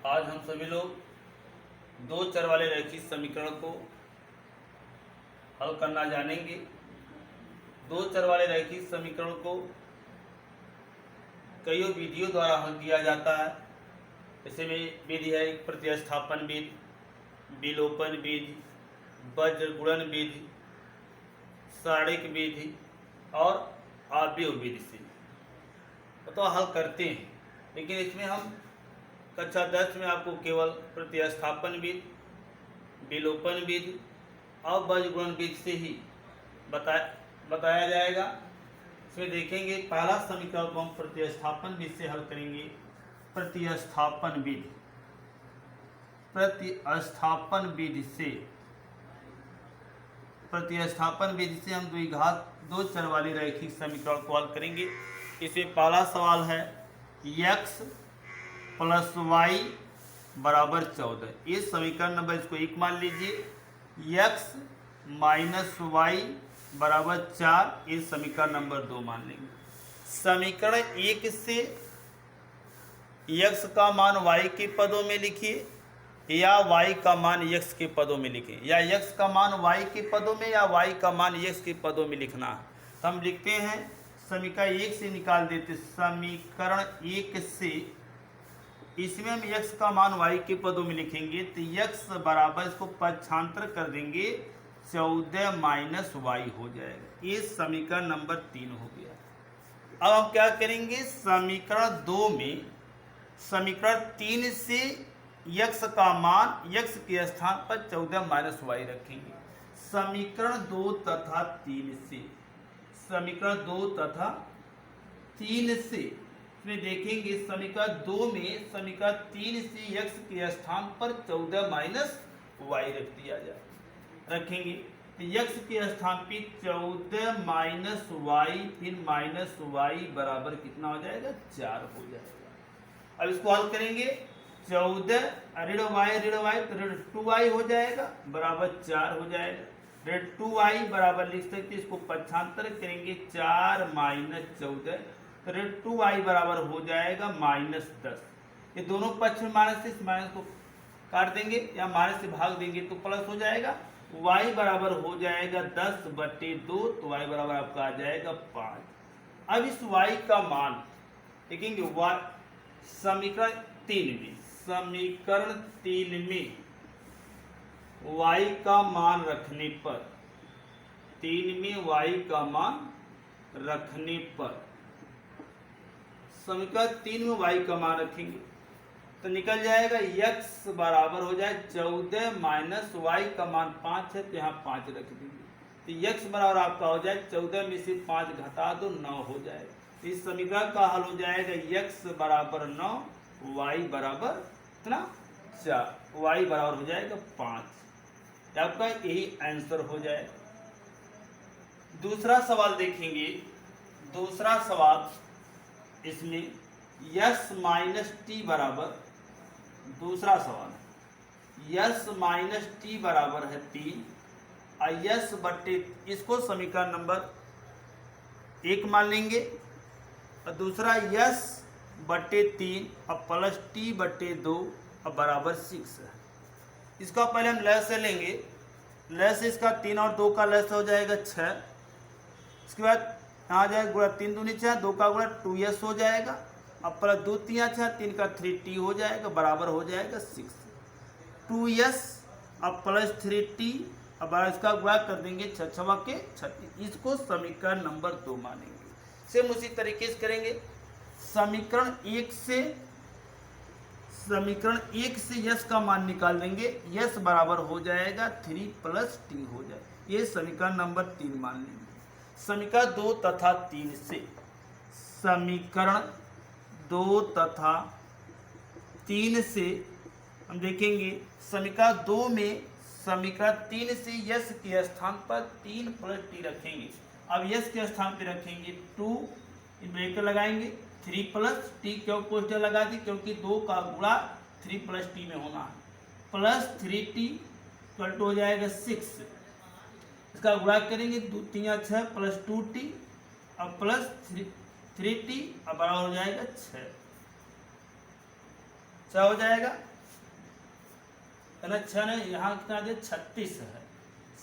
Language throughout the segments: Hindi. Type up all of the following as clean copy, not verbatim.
आज हम सभी लोग दो चर वाले रैखिक समीकरण को हल करना जानेंगे। दो चर वाले रैखिक समीकरण को कई विधियों द्वारा हल किया जाता है। जैसे में विधि है प्रतिस्थापन विधि, विलोपन विधि, वज्र गुणन विधि, सारणिक विधि और आव्यूह विधि से तो हल करते हैं। लेकिन इसमें हम कक्षा 10 में आपको केवल प्रतिस्थापन विधि, विलोपन विधि और वज्र गुणन विधि से ही बताया जाएगा। इसमें देखेंगे पहला समीकरण को हम प्रतिस्थापन विधि से हल करेंगे। प्रतिस्थापन विधि से हम द्विघात दो चर वाली रैखिक समीकरण को हल करेंगे। इसमें पहला सवाल है x प्लस वाई बराबर 14। इस समीकरण नंबर इसको 1 मान लीजिए। x माइनस वाई बराबर 4 इस समीकरण नंबर 2 मान लेंगे। समीकरण 1 से x का मान y के पदों में लिखिए या y का मान x के पदों में लिखें, या x का मान y के पदों में या y का मान x के पदों में लिखना है। तो हम लिखते हैं समीकरण 1 से निकाल देते। समीकरण 1 से इसमें हम x का मान y के पदों में लिखेंगे तो x बराबर इसको पक्षांतर कर देंगे 14 माइनस वाई हो जाएगा। ये समीकरण नंबर 3 हो गया। अब हम क्या करेंगे, समीकरण 2 में समीकरण 3 से x का मान x के स्थान पर 14 माइनस वाई रखेंगे। समीकरण 2 तथा 3 से इसमें देखेंगे समीकरण 2 में समीकरण 3 से x के स्थान पर 14 माइनस वाई रख दिया जाए रखेंगे तो x के स्थान पे 14 माइनस वाई फिर माइनस वाई बराबर कितना हो जाएगा, 4 हो जाएगा। अब इसको हल करेंगे 14 ऋण वाई तो ऋण 2y हो जाएगा बराबर 4 हो जाएगा। ऋण 2y बराबर लिख सकते इसको पक्षांतर करेंगे 4 माइनस 14 तो ऋण 2y बराबर हो जाएगा माइनस 10। ये दोनों पक्ष में माइनस से इस माइनस को काट देंगे या माइनस से भाग देंगे तो प्लस हो जाएगा। y बराबर हो जाएगा 10/2 तो y बराबर आपका आ जाएगा 5। अब इस y का मान देखेंगे समीकरण 3 में y का मान रखने पर 3 में y का मान रखने पर समीकरण 3 में y का मान रखेंगे तो निकल जाएगा x बराबर हो जाए 14 माइनस वाई का मान 5 है तो यहाँ 5 रख देंगे तो x बराबर आपका हो जाए 14 में से 5 घटा दो 9 हो जाएगा। इस समीकरण का हल हो जाएगा x बराबर 9 y बराबर कितना 4 y बराबर हो जाएगा 5। आपका यही आंसर हो जाएगा। दूसरा सवाल देखेंगे। दूसरा सवाल इसमें s माइनस टी बराबर, दूसरा सवाल s माइनस टी बराबर है 3 और s बट्टे इसको समीकरण नंबर 1 मान लेंगे और दूसरा s बट्टे 3 और प्लस टी बट्टे 2 और बराबर 6 है। इसका पहले हम लय से लेंगे। लय से इसका 3 और 2 का लय से हो जाएगा 6। इसके बाद यहाँ आ जाएगा गुणा 3 दूनी 6 2 का गुणा 2s हो जाएगा। अब प्लस 2 3 6 3 का 3t हो जाएगा बराबर हो जाएगा 6। 2s अब प्लस 3t अब इसका गुणा कर देंगे 6 6 के 36। इसको समीकरण नंबर 2 मानेंगे। सेम उसी तरीके से करेंगे। समीकरण 1 से यस का मान निकाल देंगे। यस बराबर हो जाएगा 3 प्लस टी हो जाएगा। ये समीकरण नंबर 3 मान लेंगे। समीकरण 2 तथा 3 से समीकरण 2 तथा 3 से हम देखेंगे समीकरण 2 में समीकरण 3 से यस के स्थान पर 3 प्लस टी रखेंगे। अब यस के स्थान पर रखेंगे 2 ब्रेकेट लगाएंगे 3 प्लस टी क्यों पोस्टर लगा दी, क्योंकि 2 का गुणा 3 प्लस टी में होना है। प्लस 3t इक्वल टू हो जाएगा 6। इसका गुणा करेंगे 2 3 6 प्लस 2t और प्लस 3t और बराबर हो जाएगा 6 हो जाएगा। है 6 ने यहाँ कितना दे 36 है।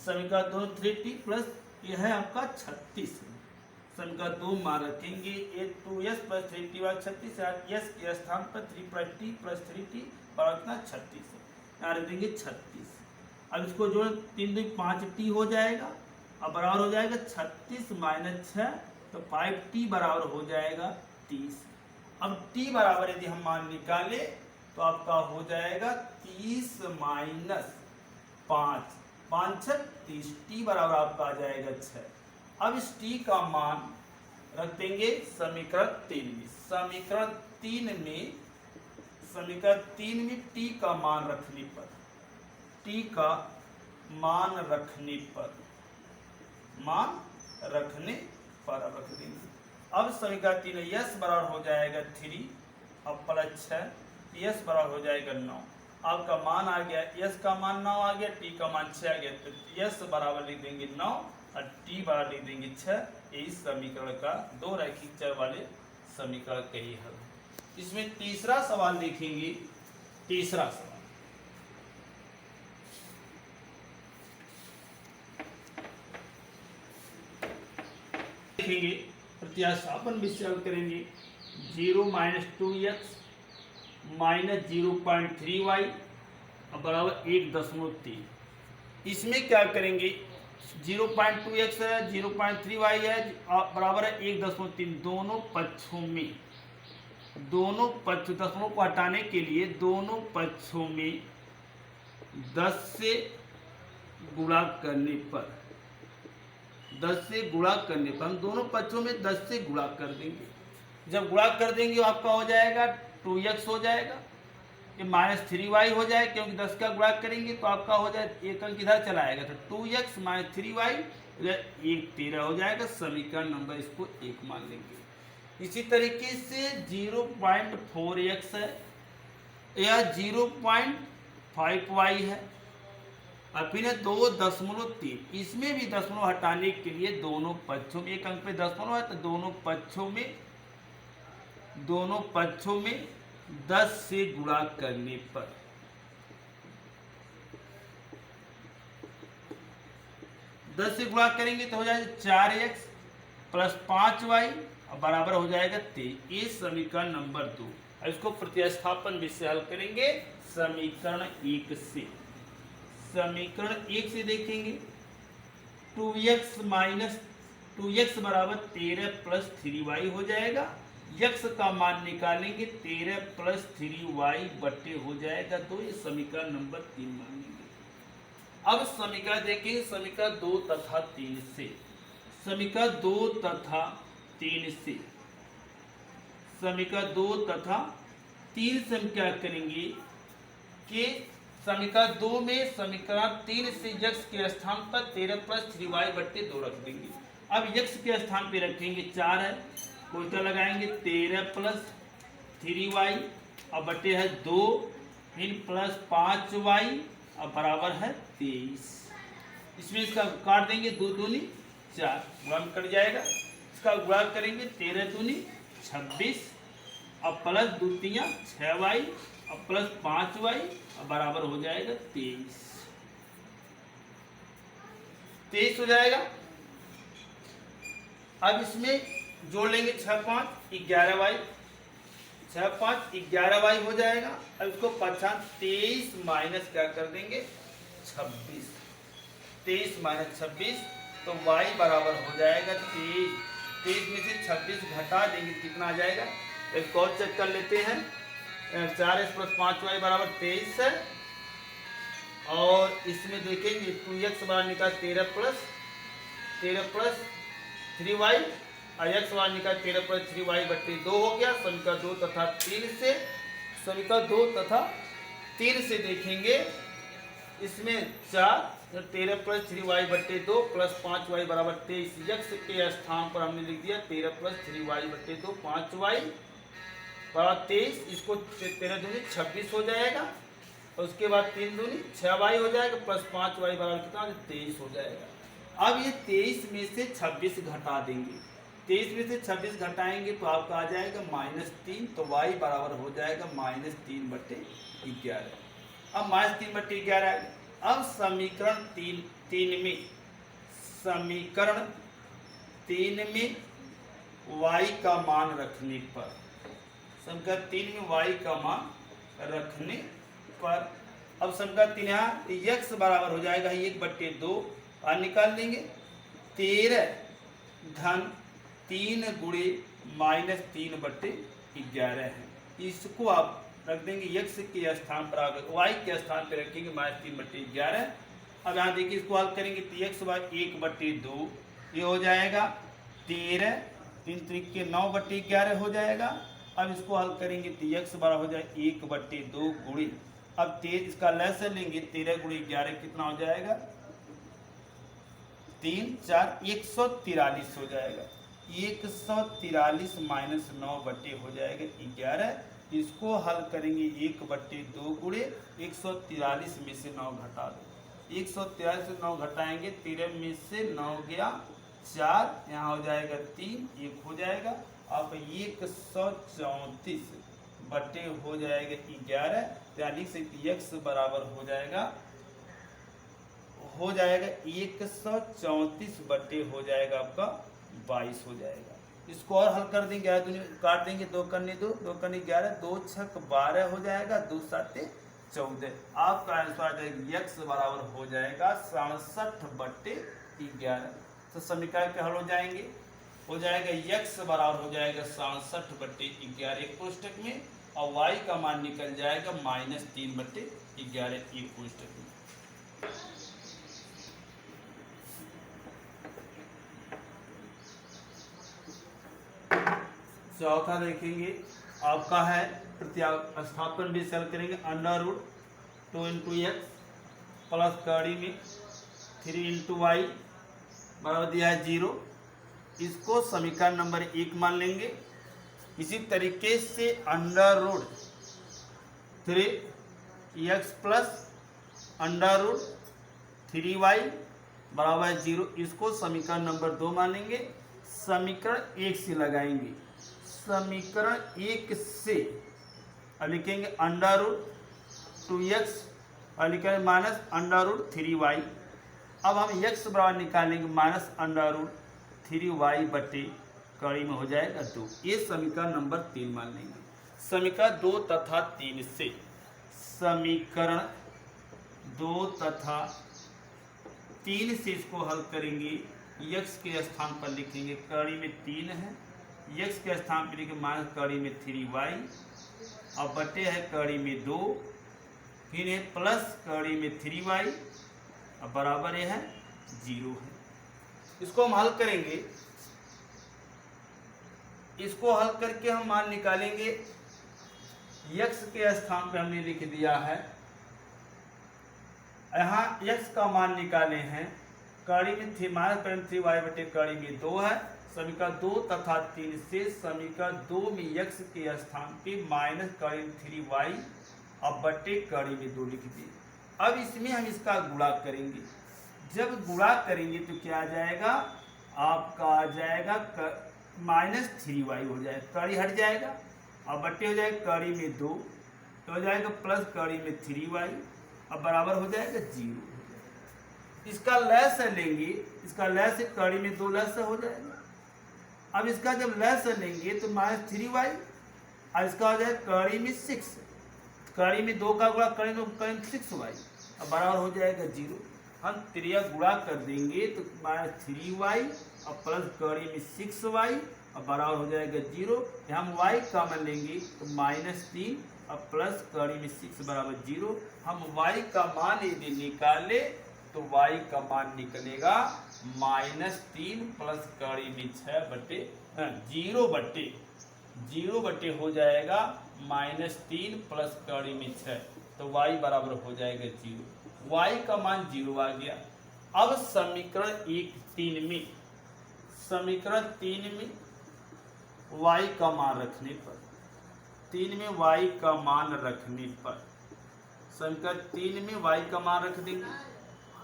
समीकरण 2 3t प्लस यह है आपका 36। समीकरण 2 मान रखेंगे ये 2s प्लस 3t वाला 36 है। s के स्थान पर 3 प्लस t प्लस 3t बराबर कितना 36 है। यहाँ रख देंगे 36। अब इसको जोड़ 3 2 5t हो जाएगा। अब बराबर हो जाएगा 36 माइनस 6 तो 5t बराबर हो जाएगा 30। अब t बराबर यदि हम मान निकाले तो आपका हो जाएगा 30 माइनस 5 5 6 30 t बराबर आपका आ जाएगा 6। अब इस t का मान रख देंगे समीकरण 3 में। समीकरण 3 में t का मान रखने पर अब रख देंगे। अब समीकरण 3 s बराबर हो जाएगा 3 अब प्लस 6 s बराबर हो जाएगा 9। आपका मान आ गया, s का मान 9 आ गया, t का मान 6 आ गया, तो s बराबर लिख देंगे 9 और t बराबर लिख देंगे 6। इस समीकरण का 2 रैखिक चर वाले समीकरण का ही हल है। इसमें तीसरा सवाल देखेंगे। तीसरा सवाल देखेंगे, प्रतिस्थापन विषय करेंगे। 0 माइनस 2x माइनस 0.3y बराबर 1.3। इसमें क्या करेंगे 0.2x है 0.3y है बराबर है 1.3। दोनों पक्षों दशमलव को हटाने के लिए दोनों पक्षों में 10 से गुणा करने पर हम दोनों पक्षों में 10 से गुणा कर देंगे। जब गुणा कर देंगे आपका हो जाएगा 2x हो जाएगा, ये माइनस 3y हो जाएगा क्योंकि 10 का गुणा करेंगे तो आपका हो जाए एक अंक इधर चला आएगा तो 2x माइनस 3y 13 हो जाएगा। समीकरण नंबर इसको 1 मान लेंगे। इसी तरीके से 0.4x है या 0.5y है और फिर 2.3। इसमें भी दशमलव हटाने के लिए दोनों पक्षों में एक अंक पे दशमलव है तो दोनों पक्षों में 10 से गुणा करने पर करेंगे तो हो जाएगा 4x प्लस 5y बराबर हो जाएगा 23। ये समीकरण नंबर 2। अब इसको प्रतिस्थापन विषय हल करेंगे समीकरण 1 से। समीकरण 1 से देखेंगे 2x बराबर 13 प्लस 3y हो जाएगा। x का मान निकालेंगे 13 प्लस 3y बटे हो जाएगा तो ये समीकरण नंबर 3 मान लेंगे। अब समीकरण देखेंगे समीकरण 2 तथा 3 से। समीकरण 2 तथा 3 से हम क्या करेंगे कि समीकरण 2 में समीकरण 3 से x के स्थान पर 13 प्लस 3y बटे 2 रख देंगे। अब x के स्थान पे रखेंगे 4 है, उल्टा लगाएंगे 13 प्लस 3y और बटे है 2 फिर प्लस 5y और बराबर है 23। इसमें इसका काट देंगे 2 दूनी 4 गुणा में कट जाएगा। इसका गुणा करेंगे 13 दूनी 26 और प्लस 2 तियां 6y और प्लस 5y और बराबर हो जाएगा 23 हो जाएगा। अब इसमें जोड़ लेंगे 6 5 11y 6 5 11y हो जाएगा। अब इसको 23 माइनस क्या कर देंगे 26। 23 माइनस 26 तो y बराबर हो जाएगा 23। 23 में से 26 घटा देंगे कितना आ जाएगा। एक और चेक कर लेते हैं 4x प्लस 5y बराबर 23 है और इसमें देखेंगे 2x बराबर निकाल 13 प्लस 3y और x बार निकाल 13 प्लस 3y बटे 2 हो गया। समीकरण 2 तथा 3 से देखेंगे इसमें 4 13 प्लस 3y बटे 2 प्लस 5y बराबर 23। x के स्थान पर हमने लिख दिया 13 प्लस 3y बटे 2 5y बराबर 23। इसको 13 दूनी 26 हो जाएगा और उसके बाद 3 दूनी 6y हो जाएगा प्लस 5y बराबर कितना 23 हो जाएगा। अब ये 23 में से 26 घटा देंगे। 23 में से 26 घटाएंगे तो आपका आ जाएगा -3 तो y बराबर हो जाएगा -3 बटे 11। अब -3/11 आ गया। अब समीकरण तीन में y का मान रखने पर, समीकरण 3 में y का मान रखने पर, अब समीकरण 3 यहाँ x बराबर हो जाएगा 1/2 और निकाल लेंगे 13 धन 3 गुणे -3/11 है। इसको आप रख देंगे x के स्थान पर, आकर y के स्थान पर रखेंगे -3/11। अब यहाँ देखिए इसको हल करेंगे तो x बार 1/2 ये हो जाएगा 13, 3 त्रिक 9/11 हो जाएगा। अब इसको हल करेंगे तो x बराबर हो जाएगा 1/2 गुणे, अब 13 इसका लैसे लेंगे 13 गुणे 11 कितना हो जाएगा 3 4 143 हो जाएगा। 143 - 9 हो जाएगा 11। इसको हल करेंगे 1/2 गुणे 143 में से 9 घटा दो, 143 से 9 घटाएंगे 13 में से 9 गया 4, यहाँ हो जाएगा 3, 1 हो जाएगा। अब 134 बटे हो जाएगा 11, यानी से x बराबर हो जाएगा 134 बटे हो जाएगा आपका 22 हो जाएगा। इसको और हल कर देंगे, काट देंगे 2 कन्नी 2, 2 कन्नी 11, 2 छक 12 हो जाएगा, 2 साते 14। आपका आंसर आ जाएगा x बराबर हो जाएगा 67/11। तो समीकरण के हल हो जाएंगे, हो जाएगा x बराबर हो जाएगा 67/11 एक कोष्टक में, और y का मान निकल जाएगा -3/11 एक कोष्टक में। चौथा देखेंगे आपका है प्रतिस्थापन भी सेल करेंगे, √2 × x प्लस कड़ी में 3 × y बराबर दिया है 0। इसको समीकरण नंबर 1 मान लेंगे। इसी तरीके से √3x प्लस √3y बराबर 0, इसको समीकरण नंबर 2 मानेंगे। समीकरण 1 से लगाएंगे, समीकरण 1 से लिखेंगे √2x और लिखेंगे -√3y। अब हम x बराबर निकालेंगे -√3y बटे कड़ी में हो जाएगा 2। ये समीकरण नंबर 3 मान लेंगे। समीकरण 2 तथा 3 से, समीकरण 2 तथा 3 से इसको हल करेंगे। x के स्थान पर लिखेंगे कड़ी में 3 है, x के स्थान पर लिखेंगे माइनस कड़ी में 3y, अब बटे है कड़ी में 2, फिर है प्लस कड़ी में 3y, अब बराबर है 0 है। इसको हम हल करेंगे, इसको हल करके हम मान निकालेंगे। x के स्थान पर हमने लिख दिया है, यहाँ x का मान निकाले हैं, कड़ी में -3y बटे कड़ी में 2 है। समीकरण 2 तथा 3 से समीकरण 2 में x के स्थान पे -3y अब बटे कड़ी में 2 लिख दिए। अब इसमें हम इसका गुणा करेंगे, जब गुणा करेंगे तो क्या आ जाएगा आपका, आ जाएगा -3y हो जाएगा, कड़ी हट जाएगा, अब बटे हो जाएगा कड़ी में 2 तो हो जाएगा प्लस कड़ी में 3y, अब बराबर हो जाएगा 0। इसका लैस लेंगे, इसका लैस कड़ी में 2 लैस हो जाएगा। अब इसका जब लैस लेंगे तो -3y और इसका हो जाएगा कड़ी में 6, कड़ी में 2 का गुणा करेंगे तो करेंगे 6y, अब बराबर हो जाएगा 0। हम त्रिया गुणा कर देंगे तो -3y और प्लस कड़ी में 6y अब बराबर हो जाएगा 0। हम y कॉमन लेंगे तो -3 और प्लस कड़ी में 6 बराबर 0। हम y का मान यदि निकाले तो y का मान निकलेगा -3 प्लस कड़ी में 6 बटे 0 बटे हो जाएगा -3 प्लस कड़ी में 6, तो y बराबर हो जाएगा 0। y का मान 0 आ गया। अब समीकरण 3 में, समीकरण 3 में y का मान रखने पर, 3 में y का मान रखने पर, समीकरण 3 में y का मान रख देंगे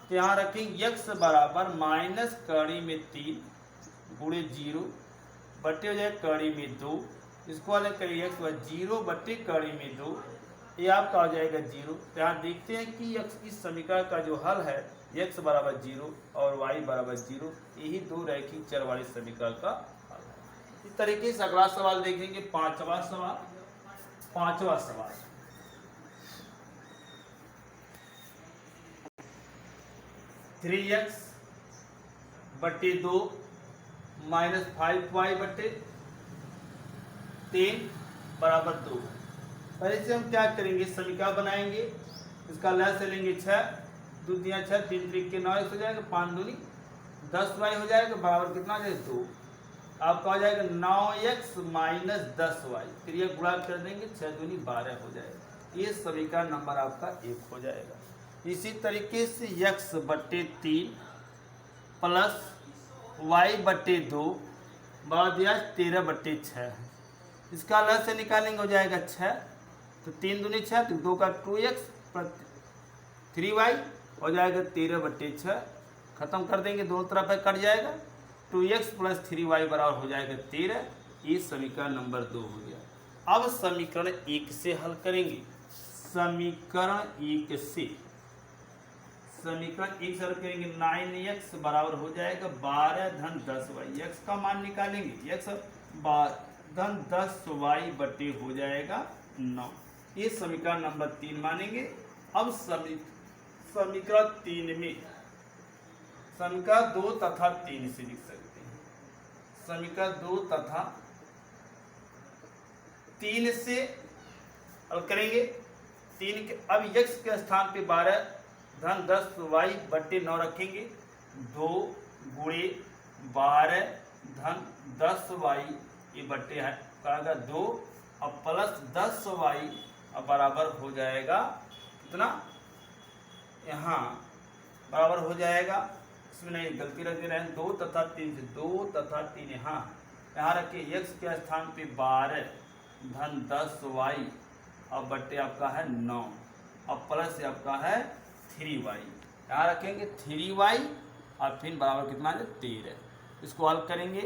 तो यहाँ रखेंगे x बराबर माइनस कड़ी में 3 गुणे 0 बटे हो जाए कड़ी में 2, इसको अलग करिए x 0 बटे कड़ी में 2, ये आपका हो जाएगा 0। यहाँ देखते हैं कि इस समीकरण का जो हल है x बराबर 0 और y बराबर 0, यही दो रैखिक चर वाले समीकरण का हल है। इस तरीके से अगला सवाल देखेंगे, पांचवा सवाल 3x बटे 2 माइनस 5y बटे 3 बराबर 2। पहले से हम क्या करेंगे, समीकरण बनाएंगे। इसका लय से लेंगे 6, 2 दिया 6, 3 त्रिक के 9 हो जाएगा, 5 दूनी 10y हो जाएगा, बराबर कितना हो जाएगा 2। आपका हो जाएगा 9x माइनस 10y, फिर ये गुणा कर देंगे, 6 दूनी 12 हो जाएगा। ये समीकरण नंबर आपका 1 हो जाएगा। इसी तरीके से x बटे 3 प्लस y बटे 2 बाद 13 बटे 6, इसका लय से निकालेंगे, हो जाएगा 6, तो 3 दूनी 6, तो 2 का 2x प्लस 3y हो जाएगा 13 बटे 6, खत्म कर देंगे, दोनों तरफ पे कट जाएगा, 2x प्लस 3y बराबर हो जाएगा 13। ये समीकरण नंबर 2 हो गया। अब समीकरण 1 से हल करेंगे। समीकरण 1 से हल करेंगे, 9x बराबर हो जाएगा 12 धन 10y, x का मान निकालेंगे, x 12 धन 10y बटे हो जाएगा 9। ये समीकरण नंबर 3 मानेंगे। अब समीकरण 3 में समीकरण 2 तथा 3 से लिख सकते हैं। समीकरण 2 तथा 3 से हल करेंगे। 3 के अब x के स्थान पे 12 धन 10y बटे 9 रखेंगे, 2 गुणे 12 धन 10y ये बटे है कहेगा 2 और प्लस 10y अब बराबर हो जाएगा कितना, यहाँ बराबर हो जाएगा, इसमें नहीं गलती रख दे रहे हैं, 2 तथा 3 से 2 तथा 3 यहाँ रखिए, x के स्थान पे 12 धन 10y अब बटे आपका है 9 और प्लस आपका है 3y, यहाँ रखेंगे 3y और फिर बराबर कितना है 13। इसको हल करेंगे,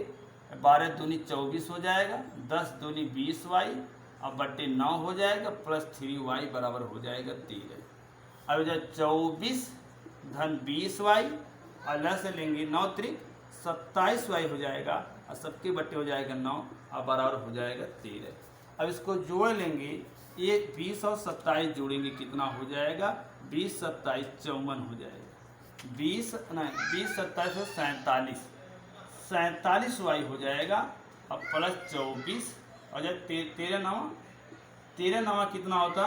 12 दूनी 24 हो जाएगा, 10 दूनी 20y अब बटे 9 हो जाएगा, प्लस 3y बराबर हो जाएगा 13। अब हो जाए 24 धन 20y और लस से लेंगे 9 त्रिक 27y हो जाएगा और सबके बटे हो जाएगा 9 और बराबर हो जाएगा 13। अब इसको जोड़ लेंगे, ये 20 और 27 जोड़ेंगे, कितना हो जाएगा 20 27 54 हो जाएगा, 20 27 47 47y हो जाएगा अब प्लस 24 और जब 13 नवा कितना होता,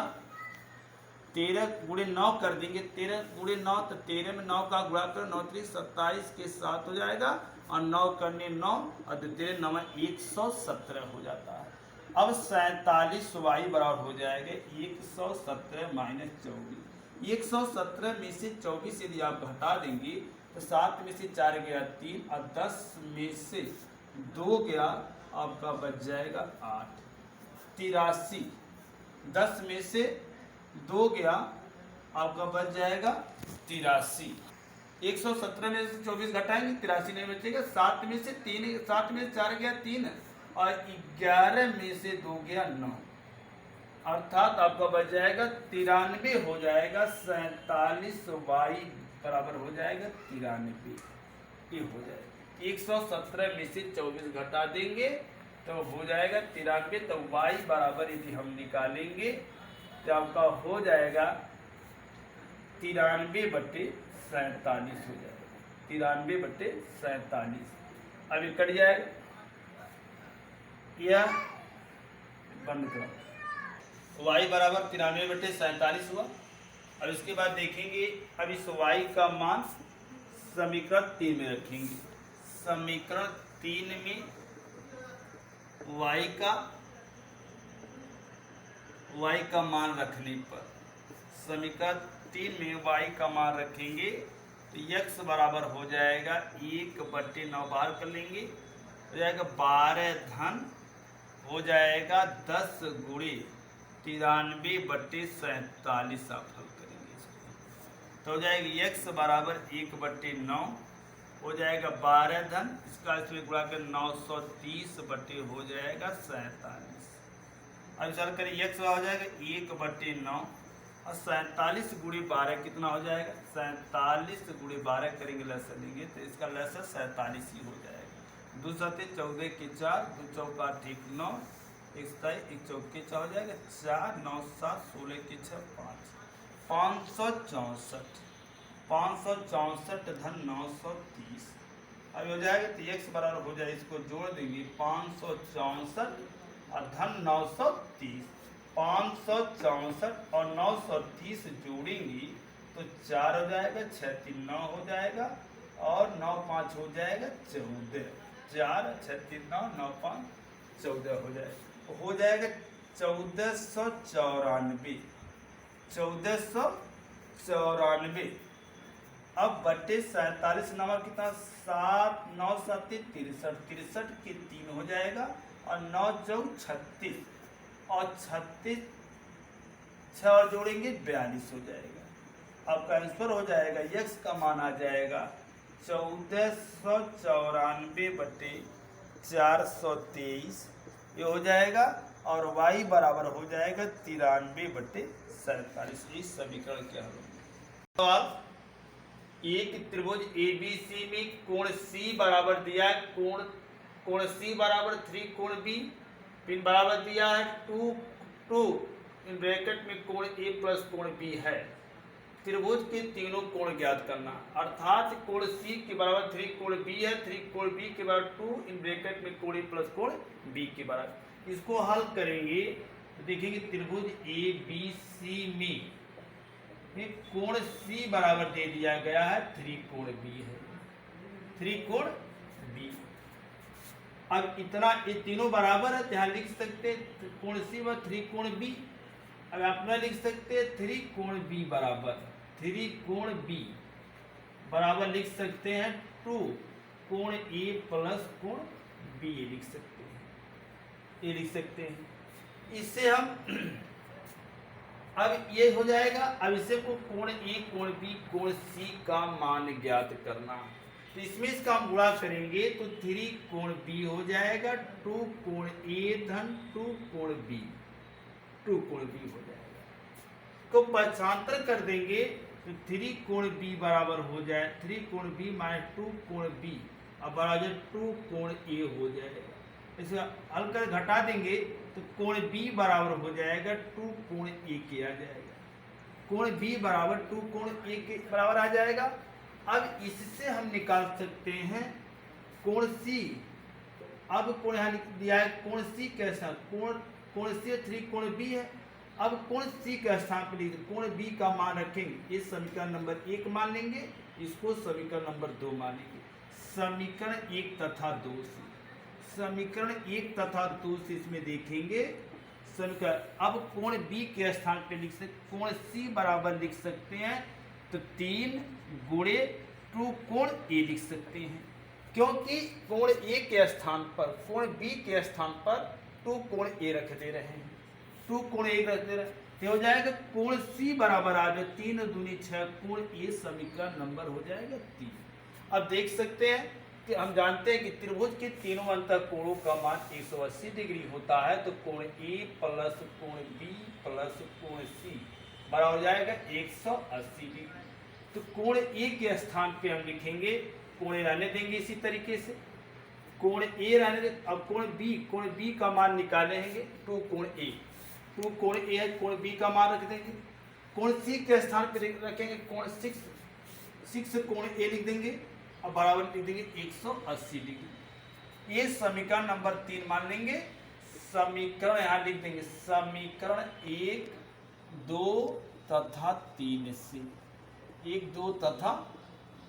13 गुणे 9 कर देंगे, 13 गुणे 9 तो 13 में 9 का गुणा कर 9 3 27 के साथ हो जाएगा और 9 करने 9 और 13 9 117 हो जाता है। अब 47y बराबर हो जाएगा 117 माइनस 24। 117 में से 24 यदि आप घटा देंगे तो 7 में से 4 गया 3 और 10 में से 2 गया आपका बच जाएगा 8, 83। 10 में से 2 गया आपका बच जाएगा 83। 117 में से 24 घटाएंगे 83 नहीं बचेगा, 7 में से 4 गया 3 और 11 में से 2 गया 9, अर्थात आपका बच जाएगा 93 हो जाएगा। 47y बराबर हो जाएगा 93, ये हो जाएगा। 117 में से 24 घटा देंगे तो हो जाएगा 93, तो y बराबर यदि हम निकालेंगे तो आपका हो जाएगा 93 बटे 47 हो जाएगा, 93 बटे 47। अभी कट जाएगा, यह बंद करो, y बराबर 93 बटे 47 हुआ। अब इसके बाद देखेंगे, अब इस y का मान समीकरण 3 में रखेंगे। समीकरण 3 में y का मान रखने पर, समीकरण 3 में y का मान रखेंगे तो x बराबर हो जाएगा 1 बटे 9 बाहर कर लेंगे, हो जाएगा 12 धन हो जाएगा 10 गुणे 93 बटे 47 आप हल करेंगे इसको तो हो जाएगा x बराबर 1 बटे 9 हो जाएगा 12 धन, इसका इसमें गुणा कर 930 बटे हो जाएगा 47। अब विचार करें x हो जाएगा 1/9 और 47 गुणे 12 कितना हो जाएगा, 47 गुणे 12 करेंगे लसा लेंगे तो इसका लसा 47 ही हो जाएगा। 2 7 14 के 4, 2 चौका ठीक 9, 1 27 1 चौके 4 हो जाएगा 4, 9 7 16 के 6 5, 564, 564 धन 930। अब हो जाएगा तो x बराबर हो जाए, इसको जोड़ देंगे 564 और धन 930, 564 और 930 जोड़ेंगे तो 4 हो जाएगा, 6 3 9 हो जाएगा और 9 5 हो जाएगा 14, 4 6 3 9 9 5 14 हो जाएगा, हो जाएगा 1494, 1494। अब बटे 47 नंबर कितना, 7 9 7 63, 63 के 3 हो जाएगा और 9 4 36 और 36 6 और जोड़ेंगे 42 हो जाएगा। आपका आंसर हो जाएगा x का मान आ जाएगा 1494 बटे 423 ये हो जाएगा और y बराबर हो जाएगा 93 बटे 47। इस समीकरण क्या होगा। तो आप एक त्रिभुज ABC में कोण C बराबर दिया है, कोण C बराबर 3 कोण B, फिर बराबर दिया है 2 इन ब्रैकेट में कोण A प्लस कोण B है। त्रिभुज के तीनों कोण ज्ञात करना, अर्थात कोण C के बराबर 3 कोण B है, 3 कोण B के बराबर 2 इन ब्रैकेट में कोण A प्लस कोण B के बराबर। इसको हल करेंगे तो देखेंगे त्रिभुज ABC में कोण C बराबर दे दिया गया है 3 कोण B है, 3 कोण B। अब इतना ये तीनों बराबर है, यहाँ लिख सकते कोण C व 3 कोण B। अब अपना लिख सकते 3 कोण B बराबर 3 कोण B बराबर लिख सकते हैं 2 कोण A प्लस कोण B लिख सकते हैं, ये लिख सकते हैं। इससे हम अब ये हो जाएगा। अब इसे को कोण A कोण B कोण C का मान ज्ञात करना, तो इसमें इसका हम गुणा करेंगे तो 3 कोण B हो जाएगा 2 कोण A धन 2 कोण B, 2 कोण B हो जाएगा। को पक्षांतर कर देंगे तो 3 कोण B बराबर हो जाए 3 कोण B माइनस 2 कोण B अब बराबर 2 कोण A हो जाएगा। इसे हल कर घटा देंगे तो कोण B बराबर हो जाएगा 2 कोण A के आ जाएगा, कोण B बराबर 2 कोण A के बराबर आ जाएगा। अब इससे हम निकाल सकते हैं कोण C। अब कोण यहाँ लिख दिया है कोण C कैसा, कोण C 3 कोण B है। अब कोण C का स्थान पर लिख कोण B का मान रखेंगे, इस समीकरण नंबर 1 मान लेंगे, इसको समीकरण नंबर 2 मानेंगे। समीकरण 1 तथा 2 से, समीकरण 1 तथा 2 से इसमें देखेंगे समीकरण। अब कोण B के स्थान पे लिख सकते, कोण C बराबर लिख सकते हैं तो 3 गुणे 2 कोण A लिख सकते हैं, क्योंकि कोण A के स्थान पर कोण B के स्थान पर 2 कोण A रख दे रहे हैं, 2 कोण A रख दे रहे हैं तो हो जाएगा कोण C बराबर आ जाए 3 दूनी 6 कोण A, समीकरण नंबर हो जाएगा 3। अब देख सकते हैं कि हम जानते हैं कि त्रिभुज के तीनों अंतर कोणों का मान 180 डिग्री होता है, तो कोण A प्लस कोण B प्लस कोण C बराबर हो जाएगा 180 डिग्री। तो कोण A के स्थान पे हम लिखेंगे, कोण A रहने देंगे इसी तरीके से, कोण A रहने देंगे। अब कोण B का मान निकालेंगे 2 कोण A, 2 कोण A है, कोण B का मान रख देंगे। कोण C के स्थान पे रखेंगे कोण 6 कोण A लिख देंगे और बराबर लिख देंगे 180 डिग्री। ये समीकरण नंबर 3 मान लेंगे। समीकरण यहाँ लिख देंगे समीकरण 1 2 तथा 3 से, 1 2 तथा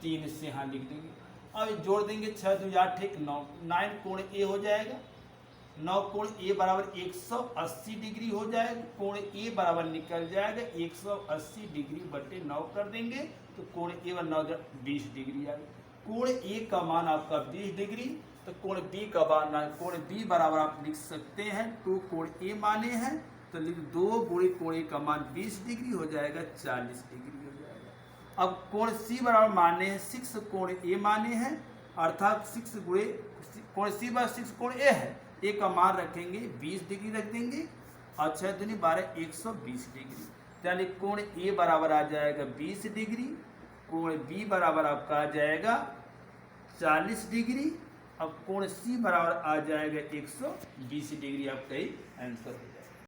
3 से यहाँ लिख देंगे। अब जोड़ देंगे 6 2 8 ठीक 9 कोण A हो जाएगा, 9 कोण A बराबर 180 डिग्री हो जाएगा। कोण A बराबर निकल जाएगा 180 डिग्री बटे 9 कर देंगे तो कोण A व 9 20 डिग्री आएगा। कोण A का मान आपका 20 डिग्री, तो कोण B का मान कोण B बराबर आप लिख सकते हैं 2 कोण A माने हैं तो लिख 2 गुणे कोण A का मान 20 डिग्री हो जाएगा 40 डिग्री हो जाएगा। अब कोण C बराबर माने हैं 6 कोण A माने हैं, अर्थात 6 गुणे कोण C बराबर 6 कोण A है, A का मान रखेंगे 20 डिग्री रख देंगे और 6 दूनी 12 120 डिग्री। यानी कोण ए बराबर आ जाएगा 20 डिग्री, कोण बी बराबर आपका आ जाएगा 40 डिग्री, अब कोण सी बराबर आ जाएगा 120 डिग्री। आपका ही आंसर हो जाएगा।